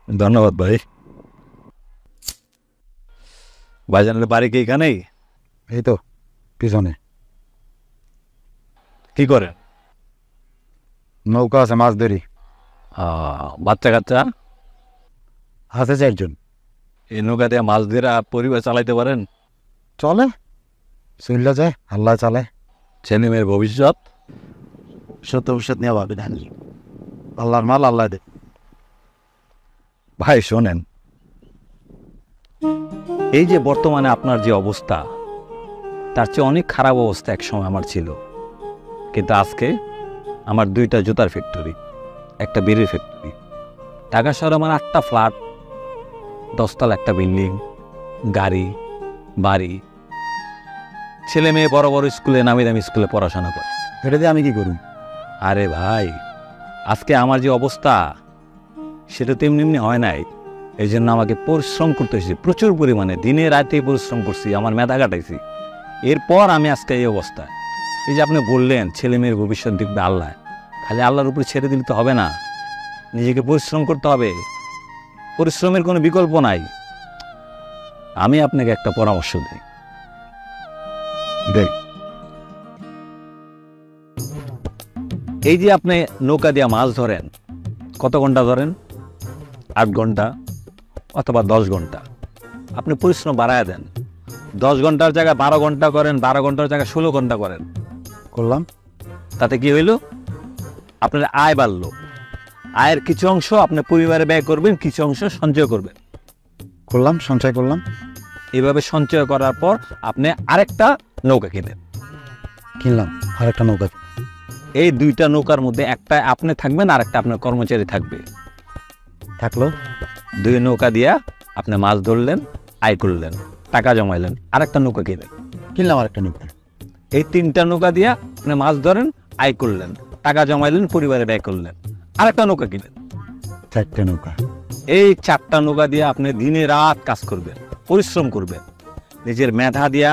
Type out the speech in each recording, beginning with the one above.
ধন্যবাদ ভাই। ভাইজানের বাড়ি কি এখানেই? এই তো পিছনে। কি করেন? নৌকা আছে, মাছ ধরি। বাচ্চা কাচ্চা আছে 4 জন। এই নৌকা দিয়ে মাছ ধরে পরিবার চালাইতে পারেন? চলে, চললে যায়, আল্লাহ চালে। ছেলে মেয়ের ভবিষ্যৎ? সত্য ভবিষ্যৎ নিয়ে ভাবি না, আল্লাহর মাল আল্লাহ দে। ভাই শোনেন, এই যে বর্তমানে আপনার যে অবস্থা, তার চেয়ে অনেক খারাপ অবস্থা একসময় আমার ছিল। কিন্তু আজকে আমার 2টা জুতার ফ্যাক্টরি, একটা বিড়ির ফ্যাক্টরি, ঢাকা শহরে আমার 8টা ফ্ল্যাট, 10 তলা একটা বিল্ডিং, গাড়ি, বাড়ি, ছেলে মেয়ে বড় বড় স্কুলে, নামি দামি স্কুলে পড়াশোনা করে। এটা দিয়ে আমি কি করুন? আরে ভাই, আজকে আমার যে অবস্থা সেটা তো এমনি এমনি হয় নাই। এই জন্য আমাকে পরিশ্রম করতে হয়েছে, প্রচুর পরিমাণে দিনে রাতে পরিশ্রম করছি, আমার মেধা কাটাইছি। এরপর আমি আজকে এই অবস্থায়। এই যে আপনি বললেন ছেলে মেয়ের ভবিষ্যৎ দেখবে আল্লাহ, খালি আল্লাহর উপরে ছেড়ে দিলে তো হবে না, নিজেকে পরিশ্রম করতে হবে। পরিশ্রমের কোনো বিকল্প নাই। আমি আপনাকে একটা পরামর্শ দিই। দেখ, এই যে আপনি নৌকা দিয়ে মাছ ধরেন, কত ঘন্টা ধরেন? 8 ঘন্টা অথবা 10 ঘন্টা। আপনি পরিশ্রম বাড়ায় দেন, 10 ঘন্টার জায়গায় 12 ঘন্টা করেন, 12 ঘন্টার জায়গায় 16 ঘন্টা করেন। করলাম। তাতে কি হইল? আপনার আয় বাড়ল। আয়ের কিছু অংশ আপনি পরিবারে ব্যয় করবেন, কিছু অংশ সঞ্চয় করবেন। করলাম, সঞ্চয় করলাম। এইভাবে সঞ্চয় করার পর আপনি আরেকটা নৌকা কিনেন। কিনলাম আরেকটা নৌকা। এই 2টা নৌকার মধ্যে একটা আপনি থাকবেন, আর একটা আপনার কর্মচারী থাকবে। থাকলো। 2 নৌকা দিয়া আপনি মাছ ধরলেন, আয় করলেন, টাকা জমাইলেন, আরেকটা নৌকা কিনেন। কিনলাম আরেকটা নৌকা। এই 3টা নৌকা দিয়া আপনি মাছ ধরেন, আয় করলেন, টাকা জমাইলেন, পরিবারে ব্যয় করলেন, আরেকটা নৌকা কিনেন। 4টে নৌকা। এই 4টা নৌকা দিয়ে আপনি দিনে রাত কাজ করবেন, পরিশ্রম করবেন, নিজের মেধা দিয়া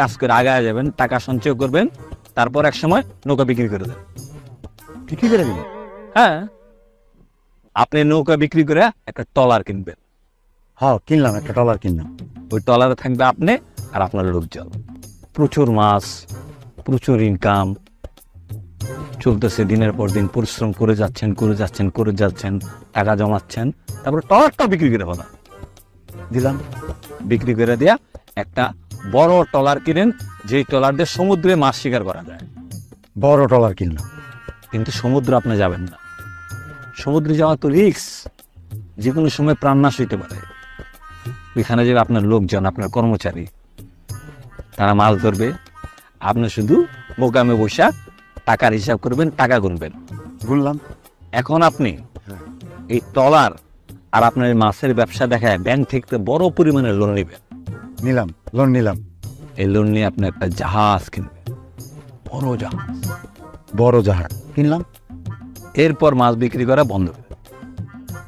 কাজ করে আগায় যাবেন, টাকা সঞ্চয় করবেন, তারপর এক সময় নৌকা বিক্রি করে দেন। বিক্রি করে দিন? হ্যাঁ, আপনি নৌকা বিক্রি করে একটা ট্রলার কিনবেন। হ্যাঁ, কিনলাম, একটা ট্রলার কিনলাম। ওই ট্রলারে থাকবে আপনি আর আপনার লোকজন। প্রচুর মাছ, প্রচুর ইনকাম চলতেছে, দিনের পর দিন পরিশ্রম করে যাচ্ছেন, টাকা জমাচ্ছেন, তারপরে ট্রলারটা বিক্রি করে ফেলা। দিলাম। বিক্রি করে দেয়া একটা বড় ট্রলার কিনেন, যেই ট্রলার দিয়ে সমুদ্রে মাছ শিকার করা যায়। বড় ট্রলার কিনলাম। কিন্তু সমুদ্র আপনি যাবেন না, সমুদ্রে যাওয়া তো রিস্ক, যে কোনো সময় প্রাণনাশ হইতে পারে। ওইখানে যাবে আপনার লোকজন, আপনার কর্মচারী, তারা মাছ ধরবে, আপনি শুধু মোকামে বসা টাকার হিসাব করবেন, টাকা গুনবেন। গুনলাম। এখন আপনি এই ট্রলার আর আপনার এই মাছের ব্যবসা দেখায় ব্যাংক থেকে বড় পরিমাণে লোন নেবেন। নিলাম, লোন নিলাম। এই লোন নিয়ে আপনি একটা জাহাজ কিনবেন, বড় জাহাজ। বড় জাহাজ কিনলাম। এরপর মাছ বিক্রি করা বন্ধ করে দেবেন।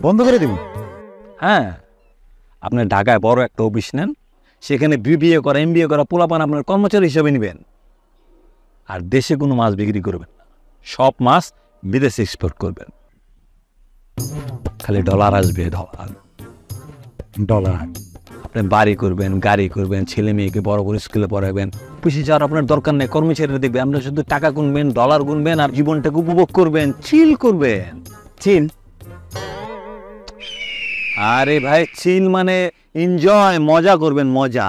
বন্ধ করে দিব? হ্যাঁ, আপনি ঢাকায় বড় একটা অফিস নেন, সেখানে বিবিএ করা, এমবিএ করা পোলাপান আপনার কর্মচারী হিসেবে নেবেন। আর দেশে কোনো মাছ বিক্রি করবেন না, সব মাছ বিদেশে এক্সপোর্ট করবেন। খালি ডলার আসবে, ডলার। আপনি বাড়ি করবেন, গাড়ি করবেন, ছেলে মেয়েকে বড় বড় স্কুলে পড়াবেন, অফিসে যাওয়ার আপনার দরকার নেই, কর্মচারীরা দেখবে। আপনি শুধু টাকা গুনবেন, ডলার গুনবেন, আর জীবনটাকে উপভোগ করবেন, চিল করবেন। চিল? আরে ভাই, চিল মানে এনজয়, মজা করবেন, মজা।